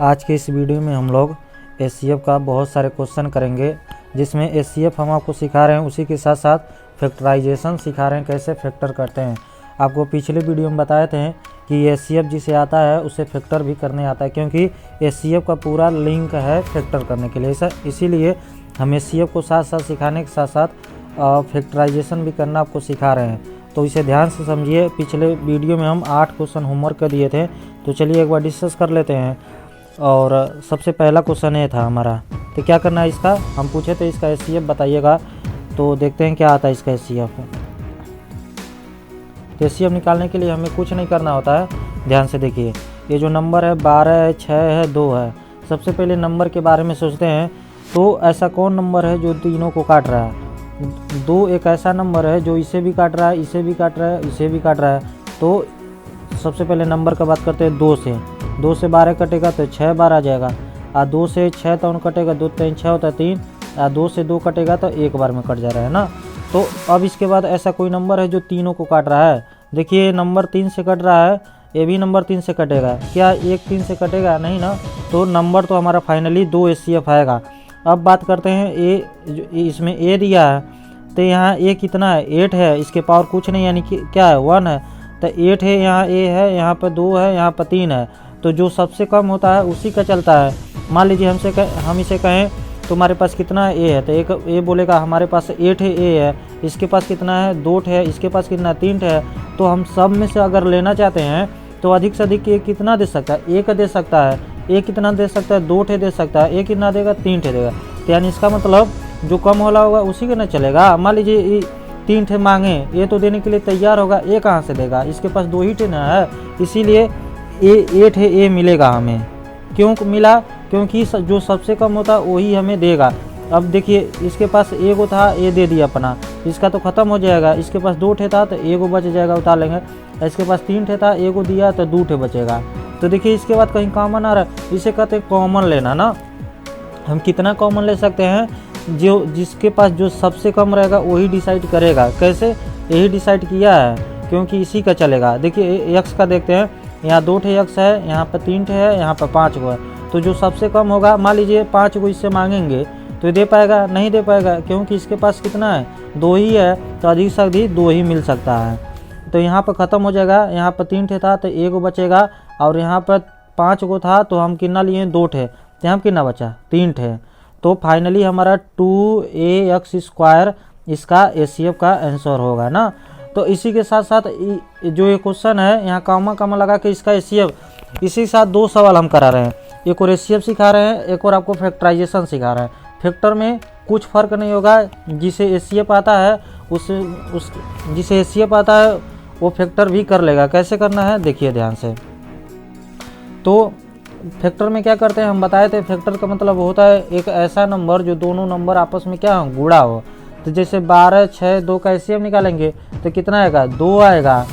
आज के इस वीडियो में हम लोग एचसीएफ का बहुत सारे क्वेश्चन करेंगे, जिसमें एचसीएफ हम आपको सिखा रहे हैं, उसी के साथ साथ फैक्टराइजेशन सिखा रहे हैं, कैसे फैक्टर करते हैं। आपको पिछले वीडियो में बताए थे कि एचसीएफ जिसे आता है उसे फैक्टर भी करने आता है, क्योंकि एचसीएफ का पूरा लिंक है फैक्टर करने के लिए। इसीलिए हम एचसीएफ को साथ साथ सिखाने के साथ साथ फैक्टराइजेशन भी करना आपको सिखा रहे हैं, तो इसे ध्यान से समझिए। पिछले वीडियो में हम 8 क्वेश्चन होमवर्क कर दिए थे, तो चलिए एक बार डिस्कस कर लेते हैं। और सबसे पहला क्वेश्चन ये था हमारा, तो क्या करना है इसका, हम पूछे थे इसका एचसीएफ बताइएगा, तो देखते हैं क्या आता है इसका एचसीएफ। तो एचसीएफ निकालने के लिए हमें कुछ नहीं करना होता है, ध्यान से देखिए। ये जो नंबर है 12 है, 6 है, 2 है। सबसे पहले नंबर के बारे में सोचते हैं, तो ऐसा कौन नंबर है जो तीनों को काट रहा है। 2 एक ऐसा नंबर है जो इसे भी काट रहा है, इसे भी काट रहा है, इसे भी काट रहा है। तो सबसे पहले नंबर का बात करते हैं 2 से। 2 से 12 कटेगा तो 6 बार आ जाएगा। 2 से 6 तो कटेगा, 2 3 6 होता है 3। 2 से 2 कटेगा तो एक बार में कट जा रहा है ना। तो अब इसके बाद ऐसा कोई नंबर है जो तीनों को काट रहा है। देखिए नंबर 3 से कट रहा है, ये भी नंबर 3 से कटेगा। क्या 1 3 से कटेगा? नहीं ना। तो नंबर तो हमारा फाइनली 2 एचसीएफ आएगा। अब बात करते हैं ए, इसमें ए दिया है, तो यहाँ ए कितना है? 8 है, इसके पावर कुछ नहीं, यानी कि क्या है? 1 है। तो 8 है, यहाँ ए है, यहाँ पर 2 है, यहाँ पर 3 है। तो जो सबसे कम होता है उसी का चलता है। मान लीजिए हम इसे कहें तुम्हारे पास कितना है? ए है, तो एक ए बोलेगा हमारे पास 8 है, ए है। इसके पास कितना है? 2 है। इसके पास कितना? 3 है। तो हम सब में से अगर लेना चाहते हैं तो अधिक से अधिक ए कितना दे सकता है? 1 दे सकता है। ए कितना दे सकता है? 2 दे सकता है। ए कितना देगा? 3 देगा। तो यानी इसका मतलब जो कम वाला होगा उसी का ना चलेगा। मान लीजिए 3 मांगे, ये तो देने के लिए तैयार होगा, ए कहाँ से देगा? इसके पास 2 ही ना है, इसीलिए ए 8 है, ए मिलेगा हमें। क्यों मिला? क्योंकि जो सबसे कम होता है वही हमें देगा। अब देखिए इसके पास एगो था, ए दे दिया अपना, इसका तो ख़त्म हो जाएगा। इसके पास 2 था तो एगो बच जाएगा, उतार लेंगे। इसके पास 3 था, एगो दिया तो 2 बचेगा। तो देखिए इसके बाद कहीं कॉमन आ रहा है, इसे कहते हैं कॉमन लेना ना। हम कितना कॉमन ले सकते हैं? जो जिसके पास जो सबसे कम रहेगा वही डिसाइड करेगा। कैसे? यही डिसाइड किया है, क्योंकि इसी का चलेगा। देखिए एक्स का देखते हैं, यहाँ 2 एक्स है, यहाँ पर 3 है, यहाँ पर 5 है। तो जो सबसे कम होगा, मान लीजिए 5 को इससे मांगेंगे तो दे पाएगा? नहीं दे पाएगा, क्योंकि इसके पास कितना है? 2 ही है। तो अधिक से अधिक 2 ही मिल सकता है। तो यहाँ पर ख़त्म हो जाएगा। यहाँ पर 3 था तो एगो बचेगा, और यहाँ पर 5 को था तो हम कितना लिए? 2 थे। तो यहाँ कितना बचा? 3 थे। तो फाइनली हमारा 2ax² इसका एचसीएफ का आंसर होगा ना। तो इसी के साथ साथ जो ये क्वेश्चन है, यहाँ कामा लगा के इसका एचसीएफ, इसी के साथ 2 सवाल हम करा रहे हैं। एक और एचसीएफ सिखा रहे हैं, एक और आपको फैक्टराइजेशन सिखा रहे हैं। फैक्टर में कुछ फ़र्क नहीं होगा, जिसे एचसीएफ आता है जिसे एचसीएफ आता है वो फैक्टर भी कर लेगा। कैसे करना है देखिए ध्यान से। तो फैक्टर में क्या करते हैं, हम बताए थे, फैक्टर का मतलब होता है एक ऐसा नंबर जो दोनों नंबर आपस में क्या हो? गुणा हो। तो जैसे 12 6 2 का एचसीएफ निकालेंगे तो कितना आएगा? 2 आएगा।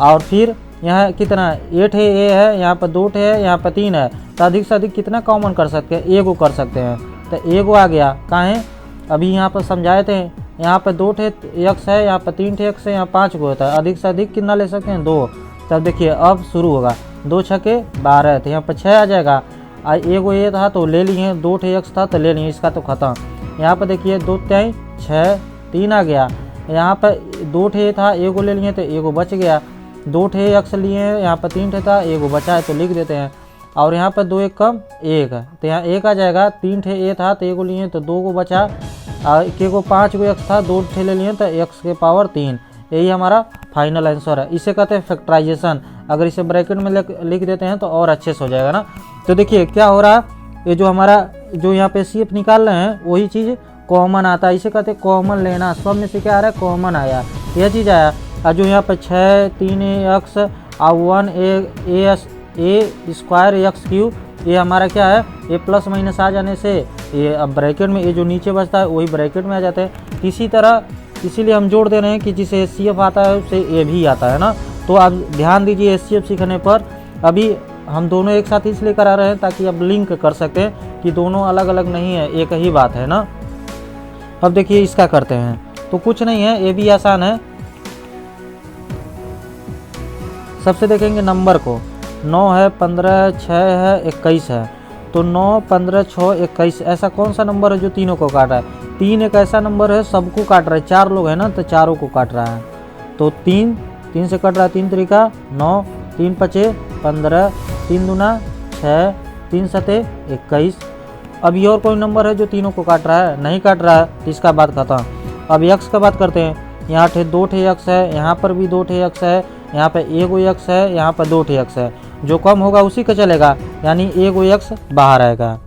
और फिर यहाँ कितना? 8 है, ए है, यहाँ पर 2 है, यहाँ पर 3 है। तो अधिक से अधिक कितना कॉमन कर सकते हैं? एगो कर सकते हैं। तो एगो आ गया। कहाँ है? अभी यहाँ पर समझाए थे, यहाँ पर 2 एक्स है, यहाँ पर 3 एक्स है, यहाँ 5 को होता है। अधिक से अधिक कितना ले सकते हैं? 2। तब देखिए अब शुरू होगा। 2 6 12, तो यहाँ पर 6 आ जाएगा। एगो ये था तो ले लिए, 2 एक्स था तो ले लिए, इसका तो ख़त्म। यहाँ पर देखिए 2 3 6 3 आ गया। यहाँ पर 2 था, एगो ले लिए तो एगो बच गया। 2 एक्स लिए हैं, यहाँ पर 3 था, एगो बचा है तो लिख देते हैं। और यहाँ पर 2 1 कम 1 है, तो यहाँ 1 आ जाएगा। 3 ए था तो एगो लिए तो 2 को बचा, और एगो 5 एक्स था, 2 ले लिए तो एक्स के पावर 3। यही हमारा फाइनल आंसर है। इसे कहते हैं फैक्टराइजेशन। अगर इसे ब्रैकेट में लिख देते हैं तो और अच्छे से हो जाएगा ना। तो देखिए क्या हो रहा है, ये जो हमारा जो यहाँ पे एचसीएफ निकाल रहे हैं वही चीज़ कॉमन आता है। इसे कहते हैं कॉमन लेना। सब में से क्या आ रहा है? कॉमन आया, यह चीज़ आया। और जो यहाँ पर 6 3 एक्स और 1 a² x³, ये हमारा क्या है? ये प्लस माइनस आ जाने से ये अब ब्रैकेट में, ये जो नीचे बचता है वही ब्रैकेट में आ जाते हैं। इसी तरह इसीलिए हम जोड़ दे रहे हैं कि जिसे एचसीएफ आता है उसे ए भी आता है ना। तो आप ध्यान दीजिए एचसीएफ सीखने पर। अभी हम दोनों एक साथ इसलिए करा रहे हैं ताकि आप लिंक कर सकें कि दोनों अलग अलग नहीं है, एक ही बात है ना। अब देखिए इसका करते हैं, तो कुछ नहीं है, ये भी आसान है। सबसे देखेंगे नंबर को, 9 है, 15 है, 6 है, 21 है। तो 9, 15, 6, 21 ऐसा कौन सा नंबर है जो तीनों को काट रहा है? 3 एक ऐसा नंबर है सबको काट रहा है, 4 लोग हैं ना, तो चारों को काट रहा है। तो 3 से कट रहा है, 3 तरीका 9, 3 पचे 15, 3 दूना 6, 3 सते 21। अभी और कोई नंबर है जो तीनों को काट रहा है? नहीं काट रहा है, तो इसका बात खत्म। अब यक्स का बात करते हैं। यहाँ 2 यक्स है, यहाँ पर भी 2 यक्स है, यहाँ पे 1 यक्स है, यहाँ पर 2 यक्स है। जो कम होगा उसी का चलेगा, यानी 1 यक्स बाहर आएगा।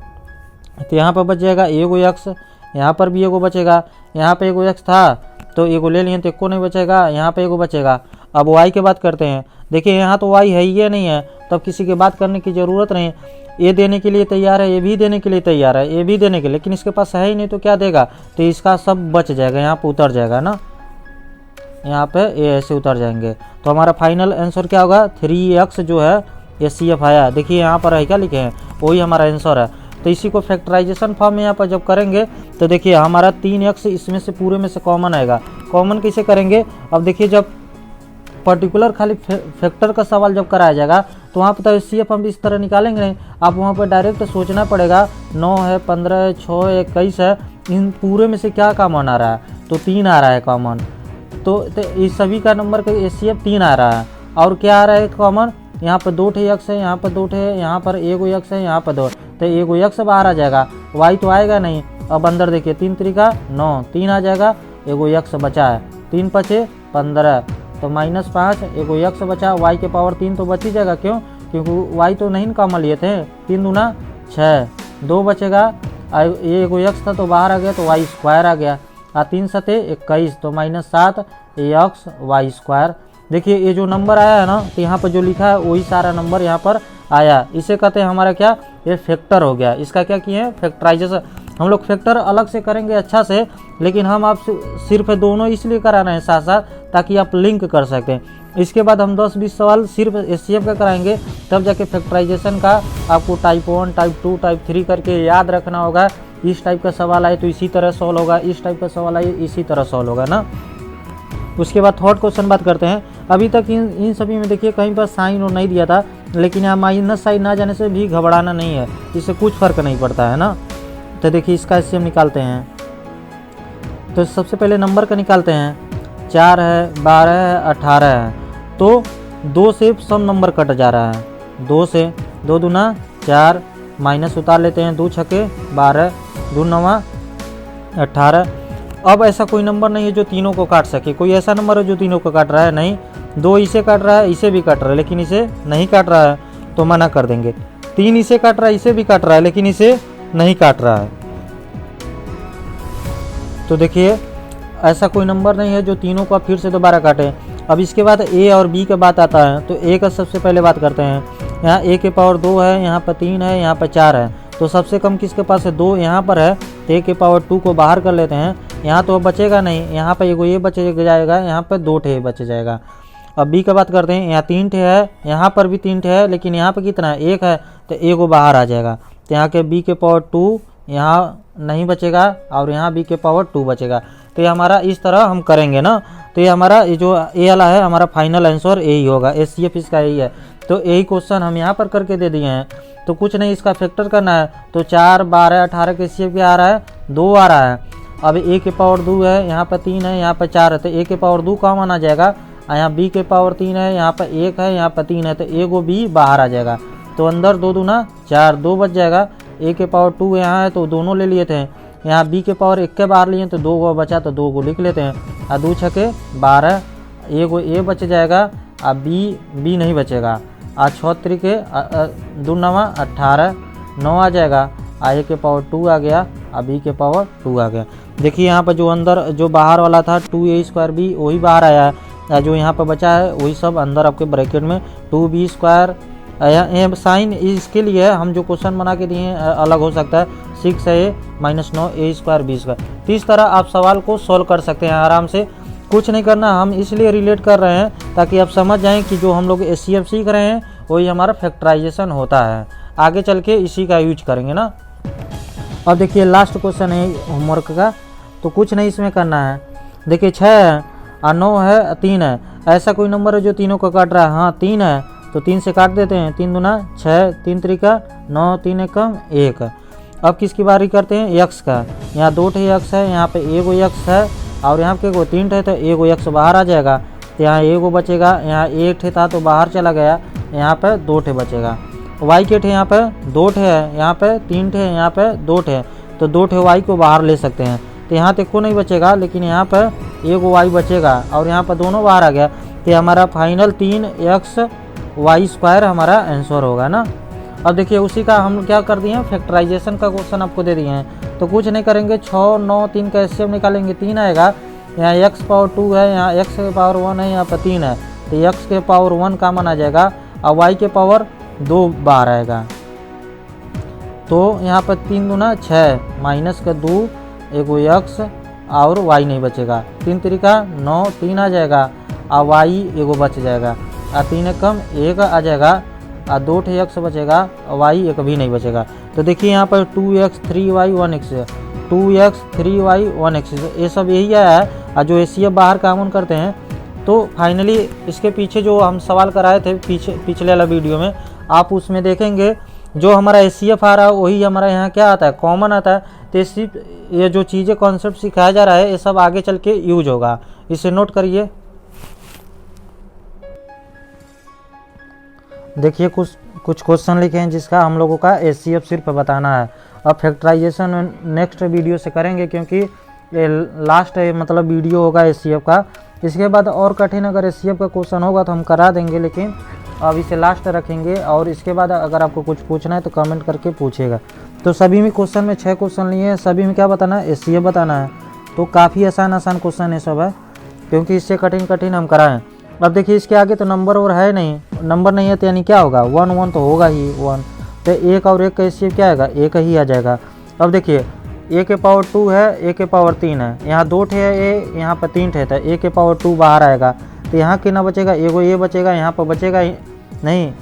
तो यहाँ पर बच जाएगा 1 यक्स, यहाँ पर भी 1 बचेगा। यहाँ पे 1 यक्स था तो 1 ले लिए तो 1 नहीं बचेगा, यहाँ पे 1 बचेगा। अब वाई की बात करते हैं। देखिए यहाँ तो वाई है ही नहीं है, तब किसी की बात करने की ज़रूरत नहीं। ये देने के लिए तैयार है, ये भी देने के लिए तैयार है, ये भी देने के लिए, लेकिन इसके पास है ही नहीं तो क्या देगा? तो इसका सब बच जाएगा, यहाँ पर उतर जाएगा ना, यहाँ पे ये ऐसे उतर जाएंगे। तो हमारा फाइनल आंसर क्या होगा? 3x जो है SCF आया। देखिए यहाँ पर है क्या लिखे हैं, वही हमारा आंसर है। तो इसी को फैक्टराइजेशन फॉर्म में यहाँ पर जब करेंगे तो देखिए हमारा 3x इसमें से पूरे में से कॉमन आएगा। कॉमन कैसे करेंगे? अब देखिए जब पर्टिकुलर खाली फैक्टर का सवाल जब कराया जाएगा तो वहाँ पर तो SCF हम इस तरह निकालेंगे नहीं, आप वहाँ पर डायरेक्ट सोचना पड़ेगा। 9 है, 15 है, 6 है, 21 है, इन पूरे में से क्या कॉमन आ रहा है? तो 3 आ रहा है कॉमन। तो इस सभी का नंबर का SCF 3 आ रहा है। और क्या आ रहा है कॉमन? यहाँ पर 2 यक्स है, यहाँ पर 2 है, यहाँ पर 1 यक्स है, यहाँ पर 2, तो 1 यक्स बाहर आ जाएगा, वाई तो आएगा नहीं। अब अंदर देखिए 3 तरीका 9, 3 आ जाएगा, 1 यक्स बचा है, 3 पचे 15, तो -5, 1 यक्स बचा, वाई के पावर 3 तो बच ही जाएगा। क्यों? क्योंकि वाई तो नहीं कॉमन लिए थे। 3 दूना 6, 2 बचेगा, ये 1 यक्स था तो बाहर आ गया, तो वाई स्क्वायर आ गया। 3 सते 21, तो -7 एक्स वाई स्क्वायर। देखिए ये जो नंबर आया है ना, तो यहाँ पर जो लिखा है वही सारा नंबर यहाँ पर आया। इसे कहते हैं हमारा क्या? ये फैक्टर हो गया। इसका क्या किए हैं? फैक्टराइजेशन। हम लोग फैक्टर अलग से करेंगे अच्छा से, लेकिन हम आप सिर्फ दोनों इसलिए करा रहे हैं साथ साथ ताकि आप लिंक कर सकें। इसके बाद हम 10-20 सवाल सिर्फ SCF का कराएंगे, तब जाके फैक्टराइजेशन का आपको टाइप 1, टाइप 2, टाइप 3 करके याद रखना होगा। इस टाइप का सवाल आए तो इसी तरह सॉल्व होगा, इस टाइप का सवाल आए इसी तरह सॉल्व होगा ना। उसके बाद थर्ड क्वेश्चन बात करते हैं। अभी तक इन सभी में देखिए कहीं पर साइन और नहीं दिया था, लेकिन यहाँ माइनस साइन ना जाने से भी घबराना नहीं है, इससे कुछ फर्क नहीं पड़ता है ना। तो देखिए इसका SCF निकालते हैं। तो सबसे पहले नंबर का निकालते हैं। 4 है, 12 है, 18 है। तो 2 से सब नंबर कट जा रहा है। 2 से 2 दूना 4, माइनस उतार लेते हैं, 2 छके 12, 2 नवा 18। अब ऐसा कोई नंबर नहीं है जो तीनों को काट सके। कोई ऐसा नंबर है जो तीनों को काट रहा है? नहीं। 2 इसे काट रहा है, इसे भी काट रहा है, लेकिन इसे नहीं काट रहा है, तो मना कर देंगे। 3 इसे काट रहा है, इसे भी काट रहा है, लेकिन इसे नहीं काट रहा है। तो देखिए ऐसा कोई नंबर नहीं है जो तीनों को फिर से दोबारा काटे। अब इसके बाद A और B का बात आता है, तो A का सबसे पहले बात करते हैं। यहाँ A के पावर 2 है, यहाँ पर 3 है, यहाँ पर 4 है, तो सबसे कम किसके पास है? 2 यहाँ पर है, तो A के पावर 2 को बाहर कर लेते हैं। यहाँ तो बचेगा नहीं, यहाँ पर एगो ये बच जाएगा, यहाँ पर 2 ठे बच जाएगा। अब B का बात करते हैं। यहाँ 3 ठे है, यहाँ पर भी 3 ठे है, लेकिन यहाँ पर कितना है? 1 है, तो एगो बाहर आ जाएगा। तो यहाँ के B के पावर 2 यहाँ नहीं बचेगा, और यहाँ B के पावर 2 बचेगा। तो ये हमारा इस तरह हम करेंगे ना। तो ये हमारा ये जो A वाला है, हमारा फाइनल आंसर यही होगा। SCF इसका यही है। तो यही क्वेश्चन हम यहाँ पर करके दे दिए हैं। तो कुछ नहीं, इसका फैक्टर करना है। तो 4, 12, 18 के SCF क्या आ रहा है? 2 आ रहा है। अब A के पावर 2 है, यहाँ पर 3 है, यहाँ पर 4 है, तो A के पावर 2 कॉमन आ जाएगा। यहाँ B के पावर 3 है, यहाँ पर 1 है, यहाँ पर 3 है, तो एगो B बाहर आ जाएगा। तो अंदर 2 दूना 4, 2 बच जाएगा। A के पावर 2 यहाँ है, तो दोनों ले लिए थे। यहाँ B के पावर 1 के बाहर लिए, तो 2 को बचा, तो 2 को लिख लेते हैं। 2 छके 12, एगो A बच जाएगा, B नहीं बचेगा। 6 तरीके 2 नवा 18, 9 आ जाएगा। A के पावर 2 आ गया, B के पावर 2 आ गया। देखिए यहाँ पर जो अंदर जो बाहर वाला था 2A² वही बाहर आया है, जो यहाँ पर बचा है वही सब अंदर आपके ब्रैकेट में 2B²। साइन इसके लिए हम जो क्वेश्चन बना के दिए हैं अलग हो सकता है। 6A - 9A² B²। तो इस तरह आप सवाल को सॉल्व कर सकते हैं आराम से। कुछ नहीं करना, हम इसलिए रिलेट कर रहे हैं ताकि आप समझ जाएं कि जो हम लोग SCF सीख रहे हैं वही हमारा फैक्टराइजेशन होता है। आगे चल के इसी का यूज करेंगे ना। अब देखिए लास्ट क्वेश्चन है होमवर्क का, तो कुछ नहीं इसमें करना है। देखिए 6 है और 9 है, 3 है। ऐसा कोई नंबर है जो तीनों को काट रहा है? हाँ 3 है। तो 3 से काट देते हैं, 3 दूना 6, 3 त्रिका 9, 3 एकम 1। अब किसकी बारी करते हैं, यक्स का। यहाँ 2 ठे यक्स है, यहाँ पे एगो यक्स है और यहाँ पे को 3 ठे, तो एगो यक्स बाहर आ जाएगा, तो यहाँ एगो बचेगा। यहाँ 1 ठे था तो बाहर चला गया, यहाँ पे 2 ठे बचेगा। वाई के ठे यहाँ पे 2 ठे है, यहाँ पे 3 ठे है, यहाँ पे 2 ठे है, तो 2 ठे वाई को बाहर ले सकते हैं। तो यहाँ तक को नहीं बचेगा, लेकिन यहाँ पे एगो वाई बचेगा और यहाँ पर दोनों बाहर आ गया, तो हमारा फाइनल 3x(y²) हमारा आंसर होगा ना। अब देखिए उसी का हम क्या कर दिए हैं, फैक्टराइजेशन का क्वेश्चन आपको दे दिए हैं। तो कुछ नहीं करेंगे, 6, 9, 3 का एचसीएफ निकालेंगे, 3 आएगा। यहाँ x पावर 2 है, यहाँ x के पावर 1 है, यहाँ पर 3 है, तो x के पावर 1 कॉमन आ जाएगा और y के पावर 2 बाहर आएगा। तो यहाँ पर 3 दूना 6 माइनस का 2, एगो x और y नहीं बचेगा, 3 त्रिका 9, 3 आ जाएगा और y एगो बच जाएगा और 3 एकम 1 आ जाएगा और 2 ठे x बचेगा और y एक भी नहीं बचेगा। तो देखिए यहाँ पर 2x 3y 1x 2x 3y 1x ये सब यही आया है। और जो एचसीएफ बाहर कॉमन करते हैं, तो फाइनली इसके पीछे जो हम सवाल कराए थे पिछले वाला वीडियो में, आप उसमें देखेंगे जो हमारा एचसीएफ आ रहा है वही हमारा यहाँ क्या आता है, कॉमन आता है। तो सिर्फ ये जो चीज़ें कॉन्सेप्ट सिखाया जा रहा है, ये सब आगे चल के यूज होगा, इसे नोट करिए। देखिए कुछ क्वेश्चन लिखे हैं जिसका हम लोगों का एचसीएफ सिर्फ बताना है। अब फैक्टराइजेशन नेक्स्ट वीडियो से करेंगे, क्योंकि ये लास्ट मतलब वीडियो होगा एचसीएफ का। इसके बाद और कठिन अगर एचसीएफ का क्वेश्चन होगा तो हम करा देंगे, लेकिन अब इसे लास्ट रखेंगे। और इसके बाद अगर आपको कुछ पूछना है तो कमेंट करके पूछेगा। तो सभी में क्वेश्चन में 6 क्वेश्चन लिए हैं, सभी में क्या बताना है, एचसीएफ बताना है। तो काफ़ी आसान क्वेश्चन है सब है, क्योंकि इससे कठिन हम कराएं। अब देखिए इसके आगे तो नंबर और है नहीं, नंबर नहीं है तो यानी क्या होगा, 1 1 तो होगा ही 1, तो 1 और 1 का एचसीएफ क्या आएगा, 1 ही आ जाएगा। अब देखिए a के पावर 2 है, a के पावर 3 है, यहाँ 2 ठे है a, यहाँ पर 3 ठे, तो a के पावर 2 बाहर आएगा, तो यहाँ कितना बचेगा, एगो ये बचेगा, यहाँ पर बचेगा नहीं,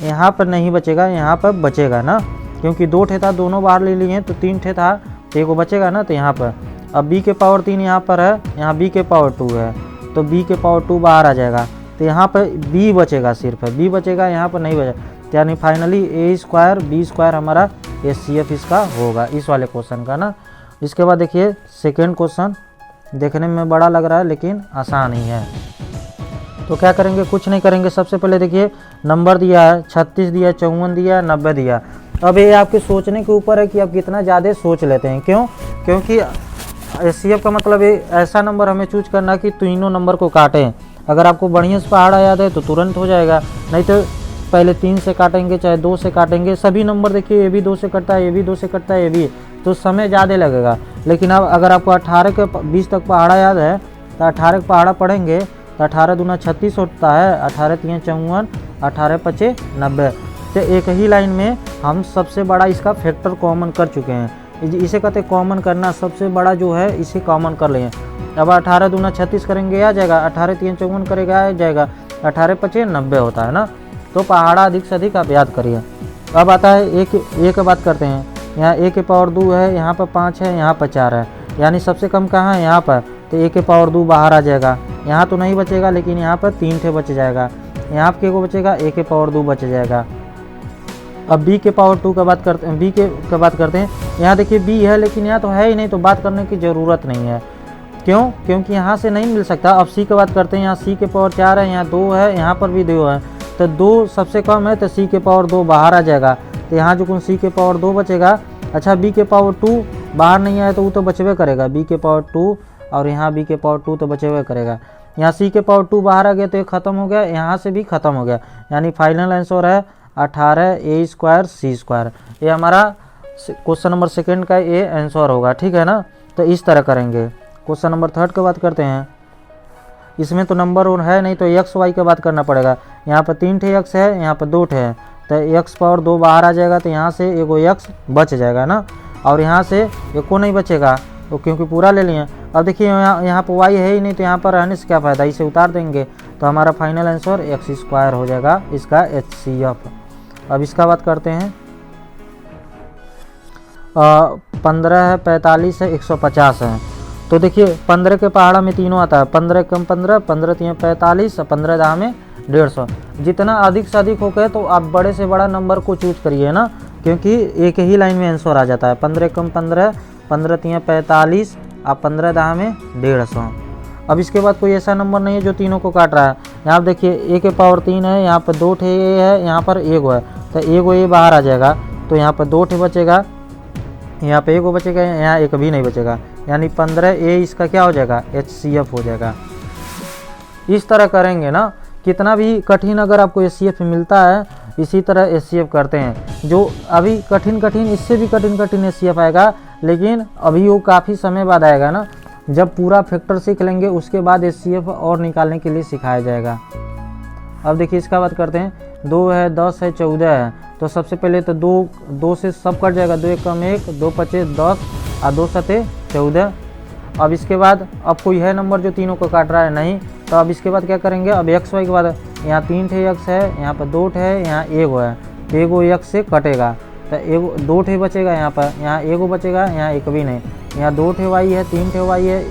यहाँ पर नहीं बचेगा, यहाँ पर बचेगा ना, क्योंकि 2 ठे था दोनों बाहर ले लिए हैं, तो 3 ठे था तो एगो बचेगा ना। तो यहाँ पर अब b के पावर 3 यहाँ पर है, यहाँ b के पावर 2 है, तो b के पावर 2 बाहर आ जाएगा, तो यहाँ पर b बचेगा, सिर्फ b बचेगा, यहाँ पर नहीं बचेगा, यानी फाइनली a² b² हमारा एचसीएफ इसका होगा, इस वाले क्वेश्चन का ना। इसके बाद देखिए सेकेंड क्वेश्चन, देखने में बड़ा लग रहा है लेकिन आसान ही है। तो क्या करेंगे, कुछ नहीं करेंगे, सबसे पहले देखिए नंबर दिया है, 36 दिया, 54 दिया, 90 दिया। अब ये आपके सोचने के ऊपर है कि आप कितना ज़्यादा सोच लेते हैं। क्यों, क्योंकि एचसीएफ का मतलब ये ऐसा नंबर हमें चूज करना कि तीनों नंबर को काटें। अगर आपको बढ़िया से पहाड़ा याद है तो तुरंत हो जाएगा, नहीं तो पहले 3 से काटेंगे चाहे 2 से काटेंगे। सभी नंबर देखिए, ये भी 2 से कटता है, ये भी 2 से कटता है, ये भी, तो समय ज़्यादा लगेगा। लेकिन अब अगर आपको 18 के 20 तक पहाड़ा याद है तो 18 का पहाड़ा पढ़ेंगे तो 18 दूना 36 होता है, 18 3 54, 18 5 90। तो एक ही लाइन में हम सबसे बड़ा इसका फैक्टर कॉमन कर चुके हैं। इसे कहते हैं कॉमन करना, सबसे बड़ा जो है इसे कॉमन कर लें। अब 18 दूना 36 करेंगे आ जाएगा, 18 3 54 करेगा आ जाएगा, 18 5 90 होता है ना। तो पहाड़ा अधिक से अधिक आप याद करिए। अब आता है एक की बात करते हैं। यहाँ a के पावर 2 है, यहाँ पर 5 है, यहाँ पर 4 है, यानी सबसे कम कहाँ है, यहाँ पर, तो a के पावर 2 बाहर आ जाएगा, यहाँ तो नहीं बचेगा, लेकिन यहाँ पर 3 ठे बच जाएगा, यहाँ पर को बचेगा, a के पावर 2 बच जाएगा। अब b के पावर 2 का बात करते हैं, b के बात करते हैं। यहाँ देखिए b है, लेकिन यहाँ तो है ही नहीं, तो बात करने की ज़रूरत नहीं है। क्यों, क्योंकि यहाँ से नहीं मिल सकता। अब c की बात करते हैं, यहाँ c के पावर 4 है, यहाँ 2 है, यहाँ पर भी 2 है, तो 2 सबसे कम है, तो c के पावर 2 बाहर आ जाएगा, तो यहाँ जो कौन c के पावर 2 बचेगा। अच्छा b के पावर 2 बाहर नहीं आया तो वो तो बचबे करेगा, b के पावर 2, और यहाँ b के पावर 2 तो बचबे करेगा। यहाँ c के पावर 2 बाहर आ गया तो ये ख़त्म हो गया, यहाँ से भी ख़त्म हो गया, यानी फाइनल आंसर है 18a² c²। ये हमारा क्वेश्चन नंबर सेकेंड का ये आंसर होगा, ठीक है ना। तो इस तरह करेंगे। क्वेश्चन नंबर थर्ड की बात करते हैं। इसमें तो नंबर और है नहीं, तो एक्स वाई की बात करना पड़ेगा। यहाँ पर 3 ठे एक्स है, यहाँ पर 2 ठे है, तो एक्स पावर 2 बाहर आ जाएगा, तो यहाँ से एगो एक्स बच जाएगा ना, और यहाँ से एको नहीं बचेगा, तो क्योंकि पूरा ले लिए। अब देखिए यहाँ पर वाई है ही नहीं, तो यहाँ पर रहने से क्या फ़ायदा, इसे उतार देंगे, तो हमारा फाइनल आंसर x² हो जाएगा इसका एचसीएफ। अब इसका बात करते हैं। 15 है, 45 है, 150 है। तो देखिए 15 के पहाड़ा में तीनों आता है, 15 कम 15, 15 3 45, 15 दाह में 150। जितना अधिक से अधिक हो गए तो आप बड़े से बड़ा नंबर को चूज करिए ना, क्योंकि एक ही लाइन में आंसर आ जाता है। 15 कम 15, 15 तियाँ 45, आप 15 दहा में 150। अब इसके बाद कोई ऐसा नंबर नहीं है जो तीनों को काट रहा है। यहाँ आप देखिए ए के पावर 3 है, यहाँ पर 2 ठे ए है, यहाँ पर एगो है, तो एगो ए बाहर आ जाएगा, तो यहाँ पर 2 ठे बचेगा, यहाँ पे एगो बचेगा, यहाँ एक भी नहीं बचेगा, यानी 15 ए इसका क्या हो जाएगा, HCF हो जाएगा। इस तरह करेंगे ना, कितना भी कठिन अगर आपको HCF मिलता है इसी तरह HCF करते हैं। जो अभी कठिन इससे भी कठिन HCF आएगा, लेकिन अभी वो काफ़ी समय बाद आएगा ना, जब पूरा फैक्टर सीख लेंगे उसके बाद HCF और निकालने के लिए सिखाया जाएगा। अब देखिए इसका बात करते हैं, 2 है, 10 है, 14 है, तो सबसे पहले तो 2 से सब कट जाएगा, 2 एक कम 1, 2 पचे 10 और 2 सते 14। अब इसके बाद अब कोई है नंबर जो तीनों को काट रहा है, नहीं, तो अब इसके बाद क्या करेंगे, अब एक्स वाई के बाद यहाँ 3 ठे एक्स है, यहाँ पर 2 ठे है, यहाँ एगो है, तो एगो एक्स से कटेगा, तो एगो 2 ठे बचेगा, यहाँ पर यहाँ एगो बचेगा, यहाँ एक भी नहीं, यहाँ 2 ठे वाई है, 3 ठे वाई है,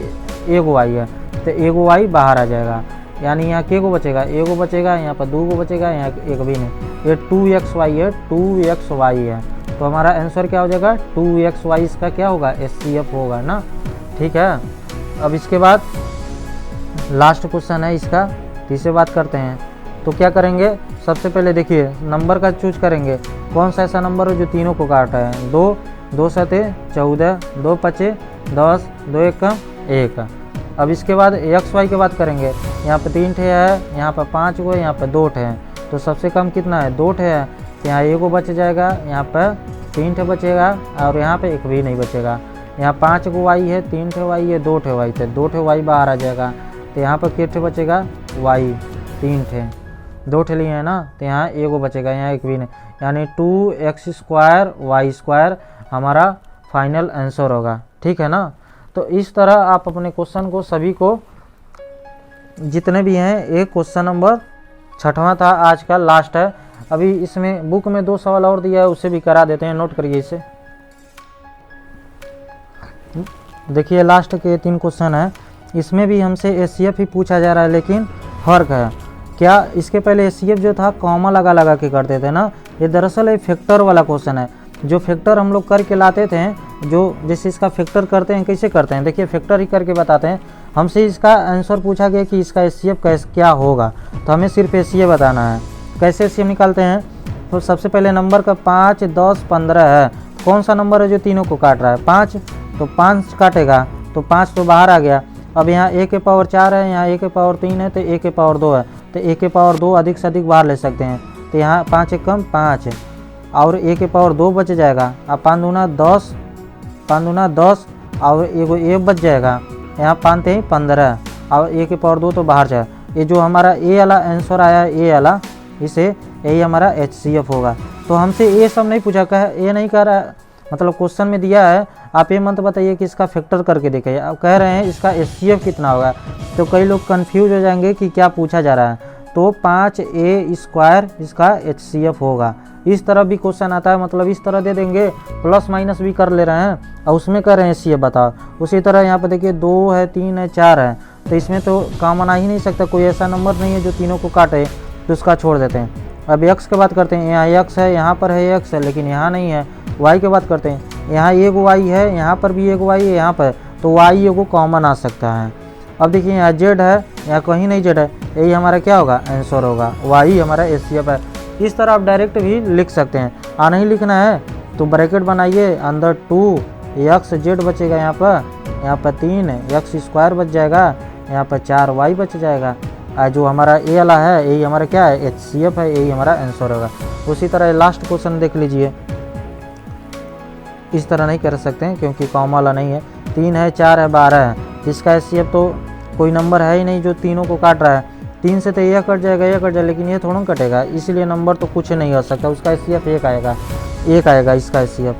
एगो वाई है, तो एगो वाई बाहर आ जाएगा, यानी यहाँ केगो बचेगा, एगो बचेगा, यहाँ पर 2 गो बचेगा, यहाँ एक भी नहीं, ये 2xy है, 2xy है, तो हमारा आंसर क्या हो जाएगा, 2xy इसका क्या होगा, HCF होगा ना। ठीक है, अब इसके बाद लास्ट क्वेश्चन है इसका, तीसरे बात करते हैं। तो क्या करेंगे, सबसे पहले देखिए नंबर का चूज करेंगे, कौन सा ऐसा नंबर है जो तीनों को काटा है। 2, 2 सते 14, 2 पचे 10, 2 एक कम 1। अब इसके बाद एक्स वाई की बात करेंगे, यहाँ पर 3 ठे है, यहाँ पर 5 गो, यहाँ पर 2 ठे है, तो सबसे कम कितना है, 2 ठे है, तो यहाँ एगो बच जाएगा, यहाँ पर 3 ठे बचेगा, और यहाँ पे एक भी नहीं बचेगा। यहाँ 5 गो वाई है, 3 ठे वाई है, 2 ठे वाई थे, 2 ठे वाई बाहर आ जाएगा, तो यहाँ पर कितने बचेगा, वाई 3 ठे, 2 ठे लिए है ना, तो यहाँ एगो बचेगा, यहाँ एक भी नहीं, यानी 2x² y² हमारा फाइनल आंसर होगा। ठीक है ना। तो इस तरह आप अपने क्वेश्चन को सभी को जितने भी हैं, एक क्वेश्चन नंबर 6वां था, आज का लास्ट है। अभी इसमें बुक में 2 सवाल और दिया है, उसे भी करा देते हैं, नोट करिए इसे। देखिए लास्ट के 3 क्वेश्चन है, इसमें भी हमसे HCF ही पूछा जा रहा है, लेकिन फर्क है क्या, इसके पहले HCF जो था कॉमा लगा के करते थे ना, ये दरअसल एक फैक्टर वाला क्वेश्चन है। जो फैक्टर हम लोग करके लाते थे, जो जैसे इसका फैक्टर करते हैं, कैसे करते हैं, देखिए फैक्टर ही करके बताते हैं। हमसे इसका आंसर पूछा गया कि इसका HCF कैसे क्या होगा, तो हमें सिर्फ HCF बताना है। कैसे HCF निकालते हैं, तो सबसे पहले नंबर का 5, 10, 15 है, कौन सा नंबर है जो तीनों को काट रहा है, 5, तो 5 काटेगा, तो 5 तो बाहर आ गया। अब यहाँ a के पावर 4 है, यहाँ a के पावर 3 है, तो a के पावर 2 है, तो a के पावर 2 अधिक से अधिक बाहर ले सकते हैं, तो यहाँ 5 एक कम 5 और a के पावर 2 बच जाएगा। अब 5 दूना 10, 5 दूना 10 और एगो a बच जाएगा, यहाँ 5 3 15 और a के पावर 2 तो बाहर जाए। ये जो हमारा a वाला आंसर आया है, a वाला, इसे यही हमारा HCF होगा। तो हमसे ये सब नहीं पूछा, कह ये नहीं कह रहा है, मतलब क्वेश्चन में दिया है, आप ये मत बताइए कि इसका फैक्टर करके देखिए, आप कह रहे हैं इसका HCF कितना होगा, तो कई लोग कंफ्यूज हो जाएंगे कि क्या पूछा जा रहा है। तो 5a² इसका HCF होगा। इस तरह भी क्वेश्चन आता है, मतलब इस तरह दे देंगे, प्लस माइनस भी कर ले रहे हैं और उसमें कह रहे हैं HCF बताओ। उसी तरह यहाँ पर देखिए 2 है, 3 है, 4 है, तो इसमें तो कॉमन आ ही नहीं सकता, कोई ऐसा नंबर नहीं है जो तीनों को काटे, तो उसका छोड़ देते हैं। अब x की बात करते हैं, यहाँ x है, यहाँ पर है x है, लेकिन यहाँ नहीं है। y की बात करते हैं, यहाँ एगो y है, यहाँ पर भी एगो y है, यहाँ पर, तो y एगो कॉमन आ सकता है। अब देखिए यहाँ z है, यहाँ कहीं नहीं z है, यही हमारा क्या होगा, आंसर होगा, y हमारा HCF है। इस तरह आप डायरेक्ट भी लिख सकते हैं। नहीं लिखना है तो ब्रैकेट बनाइए, अंदर 2xz बचेगा, यहाँ पर 3x² बच जाएगा, यहाँ पर 4y बच जाएगा। जो हमारा ए वाला है, यही हमारा क्या है, HCF है, यही हमारा आंसर होगा। उसी तरह लास्ट क्वेश्चन देख लीजिए, इस तरह नहीं कर सकते हैं क्योंकि कॉमा वाला नहीं है। 3 है, 4 है, 12 है, इसका HCF तो कोई नंबर है ही नहीं जो तीनों को काट रहा है। 3 से तो यह कट जाएगा, यह कट जाएगा, लेकिन ये थोड़ा कटेगा, इसलिए नंबर तो कुछ नहीं हो सकता, उसका HCF 1 आएगा, 1 आएगा इसका HCF।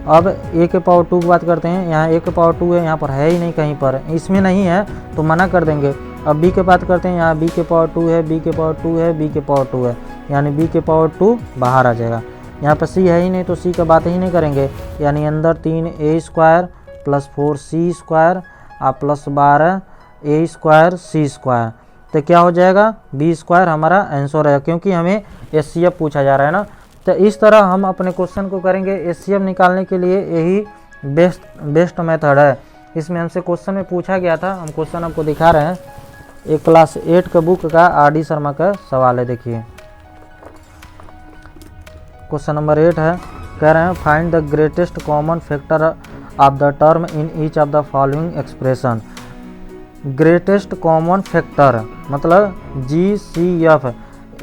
अब a के पावर 2 की बात करते हैं, यहाँ a के पावर 2 है, यहाँ पर है ही नहीं, कहीं पर इसमें नहीं है तो मना कर देंगे। अब b के बात करते हैं, यहाँ b के पावर 2 है, b के पावर 2 है, b के पावर 2 है, यानी b के पावर 2 बाहर आ जाएगा। यहाँ पर c है ही नहीं तो c का बात ही नहीं करेंगे, यानी अंदर 3a² + 4c² plus 12a² c²। तो क्या हो जाएगा, बी स्क्वायर हमारा आंसर है, क्योंकि हमें HCF पूछा जा रहा है ना। तो इस तरह हम अपने क्वेश्चन को करेंगे। HCF निकालने के लिए यही बेस्ट मेथड है। इसमें हमसे क्वेश्चन में पूछा गया था, हम क्वेश्चन आपको दिखा रहे हैं। एक क्लास 8 का बुक का RD शर्मा का सवाल है, देखिए क्वेश्चन नंबर 8 है। कह रहे हैं find the greatest common factor of the term in each of the following expression. Greatest common factor मतलब GCF,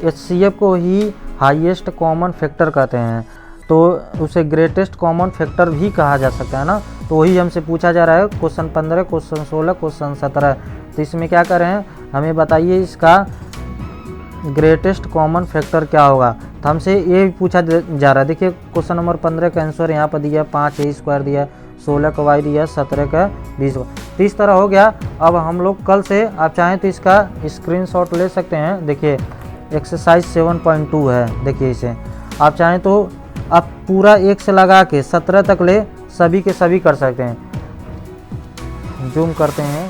HCF को ही हाईएस्ट कॉमन फैक्टर कहते हैं, तो उसे ग्रेटेस्ट कॉमन फैक्टर भी कहा जा सकता है ना। तो वही हमसे पूछा जा रहा है क्वेश्चन 15, क्वेश्चन 16, क्वेश्चन 17। तो इसमें क्या कर रहे हैं, हमें बताइए इसका ग्रेटेस्ट कॉमन फैक्टर क्या होगा। तो हमसे ये भी पूछा जा रहा है। देखिए क्वेश्चन नंबर 15 का आंसर यहाँ पर दिया 5A स्क्वायर दिया, 16 का Y दिया, 17 का 20। तो इस तरह हो गया। अब हम लोग कल से आप चाहें तो इसका स्क्रीनशॉट ले सकते हैं। देखिए एक्सरसाइज 7.2 है, देखिए इसे आप चाहें तो आप पूरा 1 से लगा के 17 तक ले सभी के सभी कर सकते हैं। जूम करते हैं,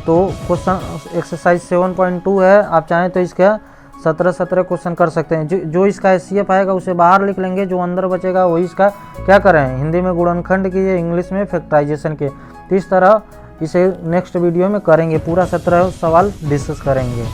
तो क्वेश्चन एक्सरसाइज 7.2 है। आप चाहें तो इसका 17 क्वेश्चन कर सकते हैं। जो इसका HCF आएगा उसे बाहर लिख लेंगे, जो अंदर बचेगा वही इसका क्या करें, हिंदी में गुणनखंड कीजिए, इंग्लिश में फैक्टराइजेशन के। तो इस तरह इसे नेक्स्ट वीडियो में करेंगे, पूरा 17 सवाल डिस्कस करेंगे।